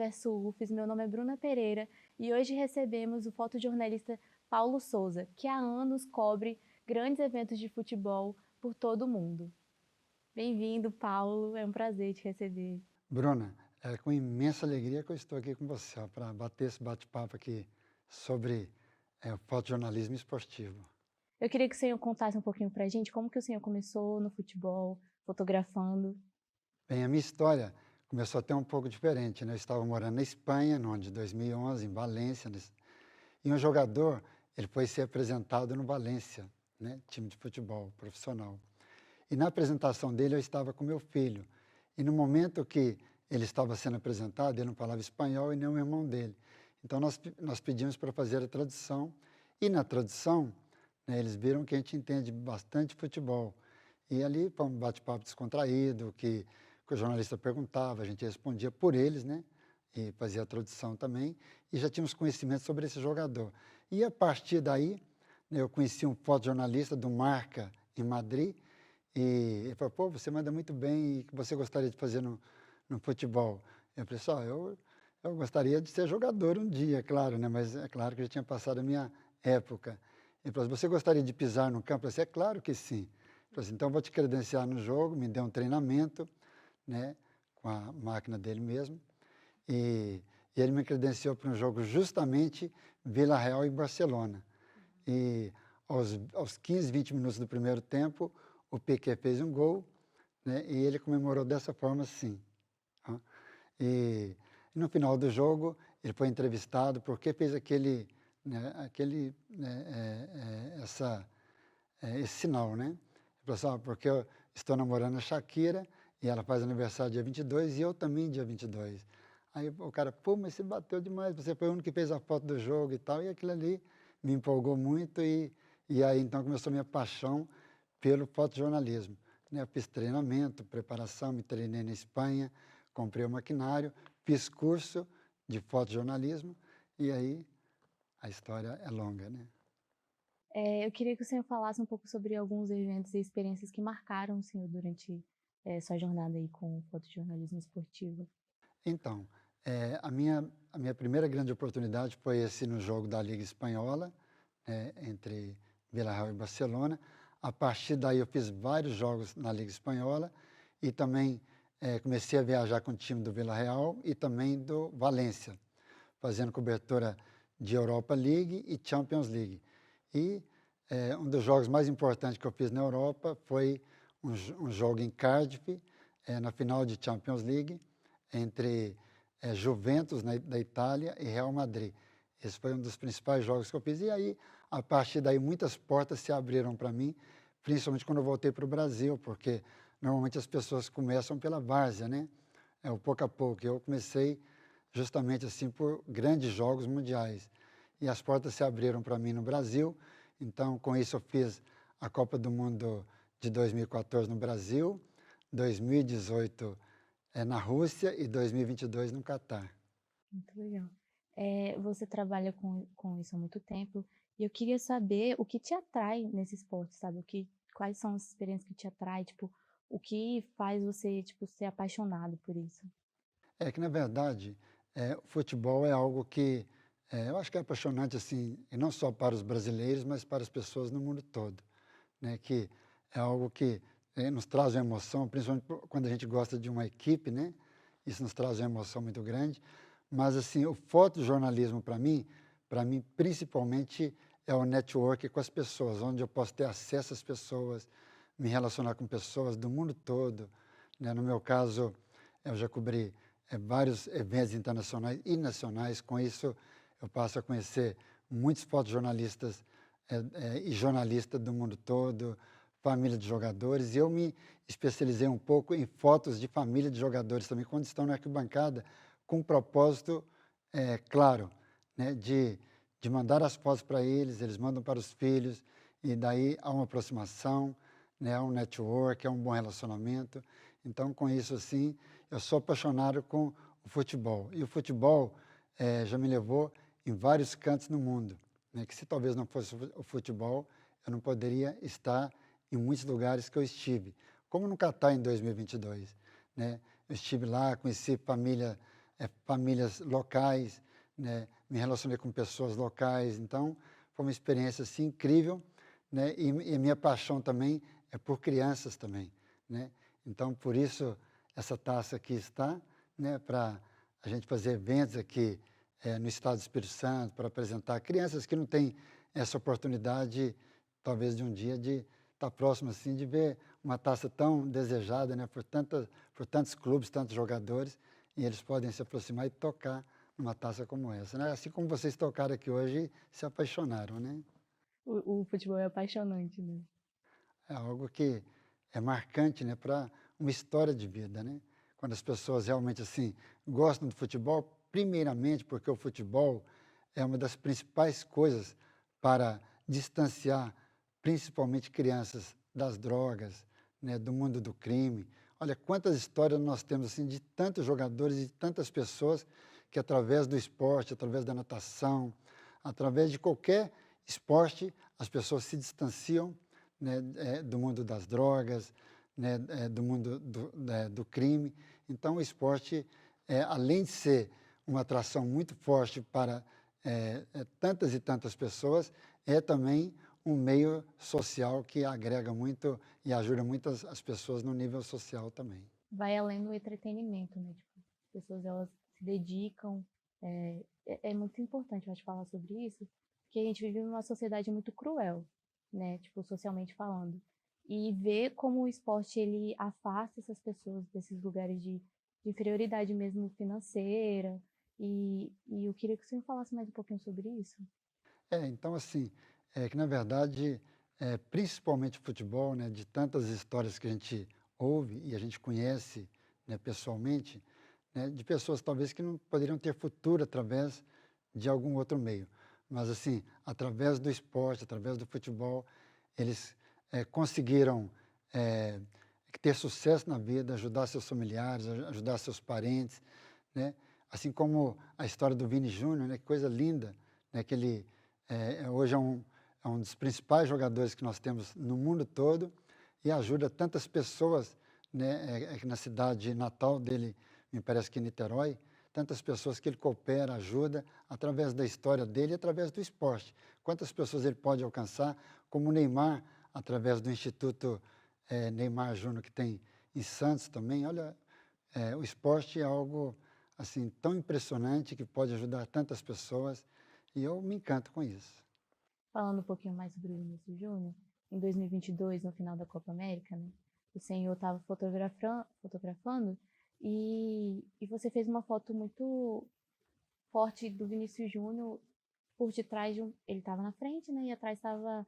Universo UFES. Meu nome é Bruna Pereira e hoje recebemos o fotojornalista Paulo Souza, que há anos cobre grandes eventos de futebol por todo o mundo. Bem-vindo, Paulo. É um prazer te receber. Bruna, é com imensa alegria que eu estou aqui com você para bater esse bate-papo aqui sobre o fotojornalismo esportivo. Eu queria que o senhor contasse um pouquinho pra gente como que o senhor começou no futebol, fotografando. Bem, a minha história começou até um pouco diferente, né? Eu estava morando na Espanha, no ano de 2011, em Valência, e um jogador, ele foi ser apresentado no Valência, né? Time de futebol profissional. E na apresentação dele eu estava com meu filho. E no momento que ele estava sendo apresentado, ele não falava espanhol e nem o irmão dele. Então nós pedimos para fazer a tradução. E na tradução, né, eles viram que a gente entende bastante futebol. E ali foi um bate-papo descontraído, que o jornalista perguntava, a gente respondia por eles, né? E fazia a tradução também. E já tínhamos conhecimento sobre esse jogador. E a partir daí, né, eu conheci um fotojornalista do Marca, em Madrid, e ele falou, pô, você manda muito bem, e o que você gostaria de fazer no futebol? Eu falei, só, eu gostaria de ser jogador um dia, claro, né? Mas é claro que eu já tinha passado a minha época. Ele falou, você gostaria de pisar no campo? Eu falei, é claro que sim. Ele falou assim, então eu vou te credenciar no jogo, me deu um treinamento, né? Com a máquina dele mesmo. E, e ele me credenciou para um jogo justamente Vila Real e Barcelona. E aos 15, 20 minutos do primeiro tempo, o Piqué fez um gol, né, e ele comemorou dessa forma assim. Ó. E no final do jogo, ele foi entrevistado porque fez esse sinal, né? Ele falou assim, porque eu estou namorando a Shakira e ela faz aniversário dia 22 e eu também dia 22. Aí o cara, pô, mas você bateu demais, você foi o único que fez a foto do jogo e tal, e aquilo ali me empolgou muito e aí então começou a minha paixão pelo fotojornalismo. Né? Eu fiz treinamento, preparação, me treinei na Espanha, comprei o maquinário, fiz curso de fotojornalismo e aí a história é longa, né? Eu queria que o senhor falasse um pouco sobre alguns eventos e experiências que marcaram o senhor durante sua jornada aí com o fotojornalismo esportivo. Então, a minha primeira grande oportunidade foi esse no jogo da Liga Espanhola, entre Villarreal e Barcelona. A partir daí eu fiz vários jogos na Liga Espanhola e também comecei a viajar com o time do Villarreal e também do Valência, fazendo cobertura de Europa League e Champions League. E um dos jogos mais importantes que eu fiz na Europa foi um jogo em Cardiff, na final de Champions League, entre Juventus, da Itália, e Real Madrid. Esse foi um dos principais jogos que eu fiz. E aí, a partir daí, muitas portas se abriram para mim, principalmente quando eu voltei para o Brasil, porque normalmente as pessoas começam pela várzea, né? O pouco a pouco. Eu comecei justamente assim por grandes jogos mundiais. E as portas se abriram para mim no Brasil. Então, com isso, eu fiz a Copa do Mundo de 2014 no Brasil, 2018 na Rússia e 2022 no Catar. Muito legal. Você trabalha com isso há muito tempo e eu queria saber o que te atrai nesse esporte, sabe? Quais são as experiências que te atraem, tipo, o que faz você, tipo, ser apaixonado por isso? É que, na verdade, o futebol é algo que eu acho que é apaixonante, assim, e não só para os brasileiros, mas para as pessoas no mundo todo, né? Que é algo que nos traz uma emoção, principalmente quando a gente gosta de uma equipe, né? Isso nos traz uma emoção muito grande. Mas, assim, o fotojornalismo, para mim, principalmente, é o network com as pessoas, onde eu posso ter acesso às pessoas, me relacionar com pessoas do mundo todo, né? No meu caso, eu já cobri vários eventos internacionais e nacionais. Com isso, eu passo a conhecer muitos fotojornalistas e jornalistas do mundo todo, família de jogadores. E eu me especializei um pouco em fotos de família de jogadores também, quando estão na arquibancada, com um propósito claro, né, de mandar as fotos para eles, eles mandam para os filhos, e daí há uma aproximação, né, há um network, há um bom relacionamento. Então, com isso, assim, eu sou apaixonado com o futebol. E o futebol já me levou em vários cantos no mundo, né, que se talvez não fosse o futebol, eu não poderia estar em muitos lugares que eu estive. Como no Catar em 2022, né? Eu estive lá, conheci família famílias locais, né, me relacionei com pessoas locais, então foi uma experiência assim incrível, né, e a minha paixão também é por crianças também, né, então por isso essa taça aqui está, né, para a gente fazer eventos aqui no estado do Espírito Santo, para apresentar crianças que não têm essa oportunidade, talvez de um dia, de estar próximo assim, de ver uma taça tão desejada, né, por tantos clubes, tantos jogadores, e eles podem se aproximar e tocar numa taça como essa, né? Assim como vocês tocaram aqui hoje e se apaixonaram, né? O futebol é apaixonante, né? É algo que é marcante, né, para uma história de vida, né? Quando as pessoas realmente assim gostam do futebol, primeiramente porque o futebol é uma das principais coisas para distanciar principalmente crianças das drogas, né, do mundo do crime. Olha quantas histórias nós temos assim de tantos jogadores e de tantas pessoas que através do esporte, através da natação, através de qualquer esporte, as pessoas se distanciam, né, do mundo das drogas, né, do mundo do crime. Então, o esporte, além de ser uma atração muito forte para tantas e tantas pessoas, é também um meio social que agrega muito e ajuda muitas as pessoas no nível social também. Vai além do entretenimento, né? Tipo, as pessoas elas se dedicam. É muito importante eu acho falar sobre isso, porque a gente vive numa sociedade muito cruel, né? Tipo, socialmente falando. E ver como o esporte ele afasta essas pessoas desses lugares de inferioridade mesmo financeira. E eu queria que você me falasse mais um pouquinho sobre isso. Então, assim, que na verdade, principalmente o futebol, né, de tantas histórias que a gente ouve e a gente conhece, né, pessoalmente, né, de pessoas talvez que não poderiam ter futuro através de algum outro meio. Mas, assim, através do esporte, através do futebol, eles conseguiram ter sucesso na vida, ajudar seus familiares, ajudar seus parentes, né? Assim como a história do Vini Júnior, né? Que coisa linda, né? Que ele hoje é um dos principais jogadores que nós temos no mundo todo e ajuda tantas pessoas, né? Na cidade natal dele, me parece que em Niterói, tantas pessoas que ele coopera, ajuda, através da história dele e através do esporte. Quantas pessoas ele pode alcançar, como o Neymar, através do Instituto Neymar Júnior, que tem em Santos também. Olha, o esporte é algo assim tão impressionante que pode ajudar tantas pessoas e eu me encanto com isso. Falando um pouquinho mais sobre o Vinícius Júnior, em 2022, no final da Copa América, né, o senhor estava fotografando e você fez uma foto muito forte do Vinícius Júnior por detrás de um. Ele estava na frente, né, e atrás estava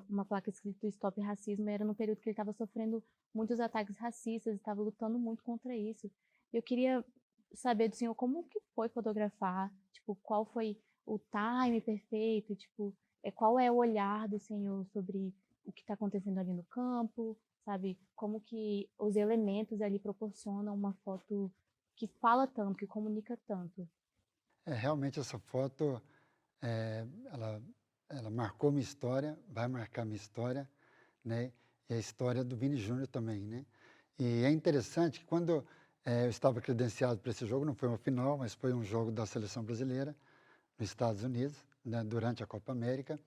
uma placa escrito Stop Racismo. Era no período que ele estava sofrendo muitos ataques racistas, estava lutando muito contra isso. Eu queria saber do senhor como que foi fotografar, tipo, qual foi o time perfeito, tipo, qual é o olhar do senhor sobre o que está acontecendo ali no campo, sabe? Como que os elementos ali proporcionam uma foto que fala tanto, que comunica tanto. Realmente essa foto, ela marcou minha história, vai marcar minha história, né? E a história do Vini Júnior também, né? E é interessante que quando eu estava credenciado para esse jogo, não foi uma final, mas foi um jogo da seleção brasileira nos Estados Unidos, né, durante a Copa América.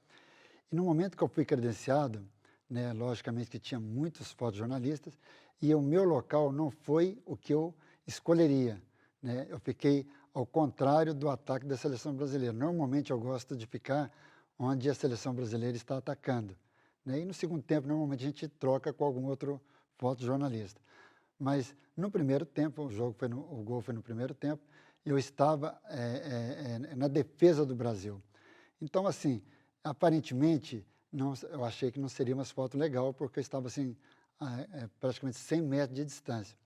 E no momento que eu fui credenciado, né, logicamente que tinha muitos fotojornalistas, e o meu local não foi o que eu escolheria, né? Eu fiquei ao contrário do ataque da seleção brasileira. Normalmente eu gosto de ficar onde a seleção brasileira está atacando, né? E no segundo tempo, normalmente a gente troca com algum outro fotojornalista. Mas no primeiro tempo, o gol foi no primeiro tempo, eu estava na defesa do Brasil. Então, assim, aparentemente, não, eu achei que não seria uma foto legal, porque eu estava assim, praticamente 100 metros de distância.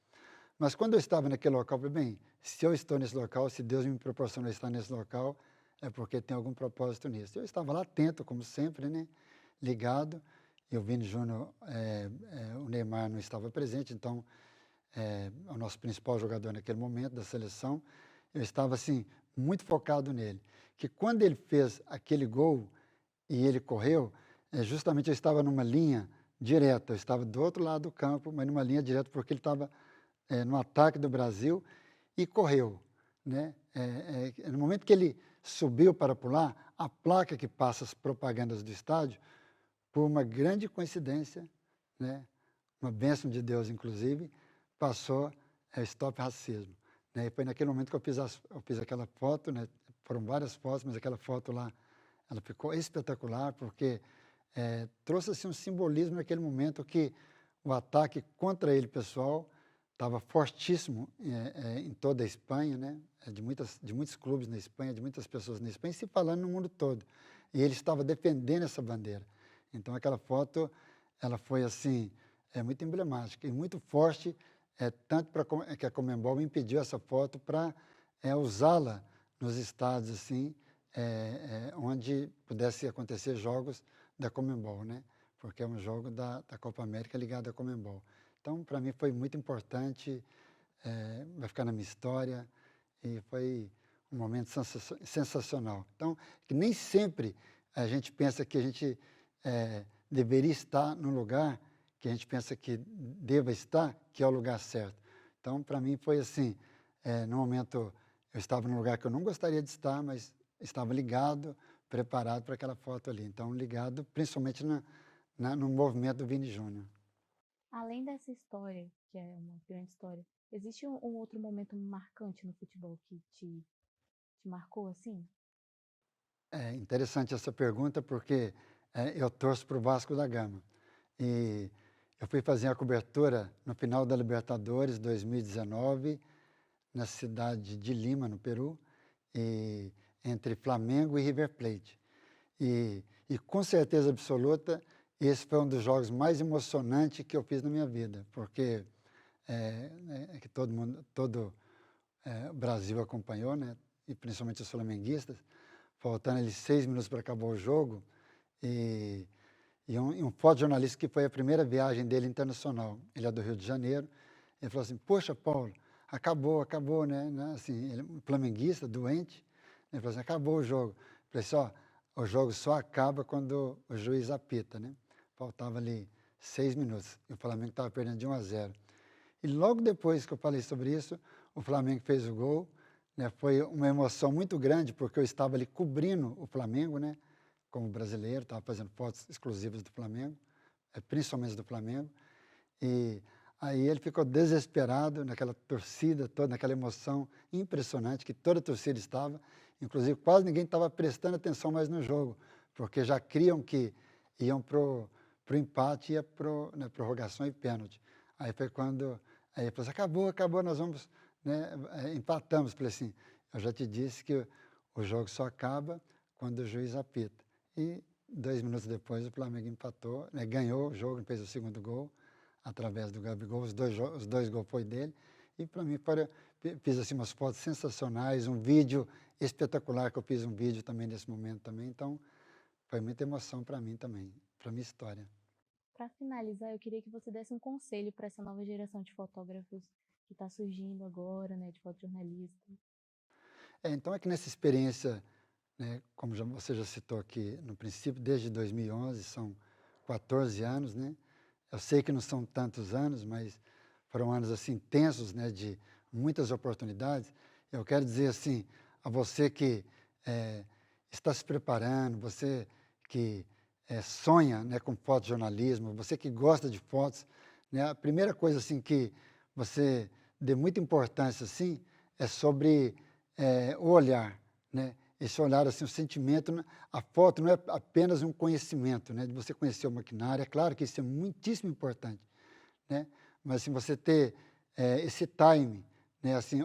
Mas quando eu estava naquele local, eu falei, bem, se eu estou nesse local, se Deus me proporcionou estar nesse local, é porque tem algum propósito nisso. Eu estava lá atento, como sempre, né, ligado, e o Vini Júnior, o Neymar não estava presente, então, o nosso principal jogador naquele momento da seleção, eu estava assim, muito focado nele. Que quando ele fez aquele gol e ele correu, justamente eu estava numa linha direta, eu estava do outro lado do campo, mas numa linha direta, porque ele estava no ataque do Brasil e correu. né? No momento que ele subiu para pular, a placa que passa as propagandas do estádio, por uma grande coincidência, né, uma bênção de Deus, inclusive, passou Stop Racismo. Né? E foi naquele momento que eu fiz aquela foto, né? Foram várias fotos, mas aquela foto lá, ela ficou espetacular, porque trouxe assim, um simbolismo naquele momento que o ataque contra ele, pessoal, estava fortíssimo em toda a Espanha, né? De muitos clubes na Espanha, de muitas pessoas na Espanha, e se falando no mundo todo. E ele estava defendendo essa bandeira. Então, aquela foto, ela foi assim, muito emblemática e muito forte, tanto que a Conmebol me impediu essa foto para usá-la nos estádios, assim, onde pudesse acontecer jogos da Conmebol, né? Porque é um jogo da Copa América ligado à Conmebol. Então, para mim foi muito importante, vai ficar na minha história e foi um momento sensacional. Então, que nem sempre a gente pensa que a gente deveria estar no lugar que a gente pensa que deva estar, que é o lugar certo. Então, para mim foi assim, no momento eu estava num lugar que eu não gostaria de estar, mas estava ligado, preparado para aquela foto ali. Então, ligado principalmente no movimento do Vini Júnior. Além dessa história, que é uma grande história, existe um outro momento marcante no futebol que te marcou assim? É interessante essa pergunta porque eu torço para o Vasco da Gama. E eu fui fazer a cobertura no final da Libertadores 2019, na cidade de Lima, no Peru, e, entre Flamengo e River Plate. E com certeza absoluta, esse foi um dos jogos mais emocionantes que eu fiz na minha vida, porque que todo o Brasil acompanhou, né? E principalmente os flamenguistas, faltando ali 6 minutos para acabar o jogo, e, um fotojornalista que foi a primeira viagem dele internacional, ele é do Rio de Janeiro, ele falou assim, poxa, Paulo, acabou, né? Assim, ele é um flamenguista, doente, ele falou assim, acabou o jogo. Eu falei assim, ó, o jogo só acaba quando o juiz apita, né? Faltava ali 6 minutos, e o Flamengo estava perdendo de 1-0. E logo depois que eu falei sobre isso, o Flamengo fez o gol, né? Foi uma emoção muito grande, porque eu estava ali cobrindo o Flamengo, né? Como brasileiro, estava fazendo fotos exclusivas do Flamengo, principalmente do Flamengo. E aí ele ficou desesperado naquela torcida toda, naquela emoção impressionante que toda a torcida estava. Inclusive, quase ninguém estava prestando atenção mais no jogo, porque já criam que iam para o empate, ia para a prorrogação e pênalti. Aí foi quando aí ele falou assim, acabou, nós vamos, né, empatamos. Falei assim, eu já te disse que o jogo só acaba quando o juiz apita. E 2 minutos depois o Flamengo empatou, né, ganhou o jogo, fez o segundo gol através do Gabigol, os dois gols foi dele. E para mim fiz assim umas fotos sensacionais, um vídeo espetacular, que eu fiz um vídeo também nesse momento também. Então foi muita emoção para mim também, para minha história. Para finalizar, eu queria que você desse um conselho para essa nova geração de fotógrafos que está surgindo agora, né, de fotojornalistas. Então é que nessa experiência, né, como você já citou aqui no princípio, desde 2011, são 14 anos, né? Eu sei que não são tantos anos, mas foram anos assim tensos, né, de muitas oportunidades. Eu quero dizer assim, a você que está se preparando, você que sonha, né, com fotojornalismo, você que gosta de fotos, né, a primeira coisa assim que você dê muita importância assim é sobre o olhar, né? Esse olhar, assim, o sentimento, né? A foto não é apenas um conhecimento, né? De você conhecer o maquinário, é claro que isso é muitíssimo importante, né? Mas assim, você ter esse time, né? Assim,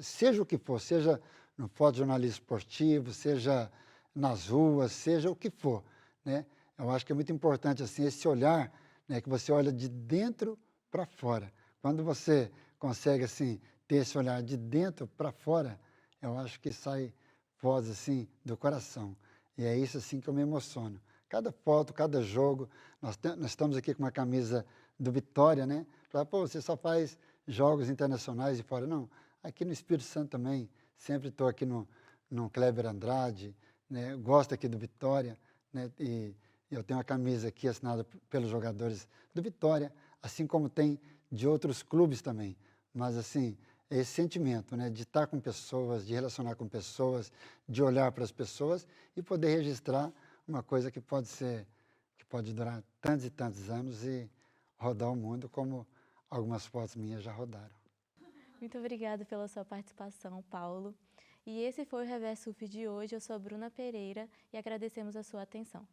seja o que for, seja no fotojornalismo esportivo, seja nas ruas, seja o que for, né? Eu acho que é muito importante assim esse olhar, né? Que você olha de dentro para fora. Quando você consegue assim ter esse olhar de dentro para fora, eu acho que sai voz assim do coração. E é isso assim que eu me emociono. Cada foto, cada jogo, nós estamos aqui com uma camisa do Vitória, né? Fala, pô, você só faz jogos internacionais e fora. Não, aqui no Espírito Santo também, sempre estou aqui no Kleber Andrade, né? Gosto aqui do Vitória, né? E eu tenho uma camisa aqui assinada pelos jogadores do Vitória, assim como tem de outros clubes também. Mas assim, é esse sentimento, né, de estar com pessoas, de relacionar com pessoas, de olhar para as pessoas e poder registrar uma coisa que pode durar tantos e tantos anos e rodar o mundo como algumas fotos minhas já rodaram. Muito obrigada pela sua participação, Paulo. E esse foi o Reverso UF de hoje. Eu sou a Bruna Pereira e agradecemos a sua atenção.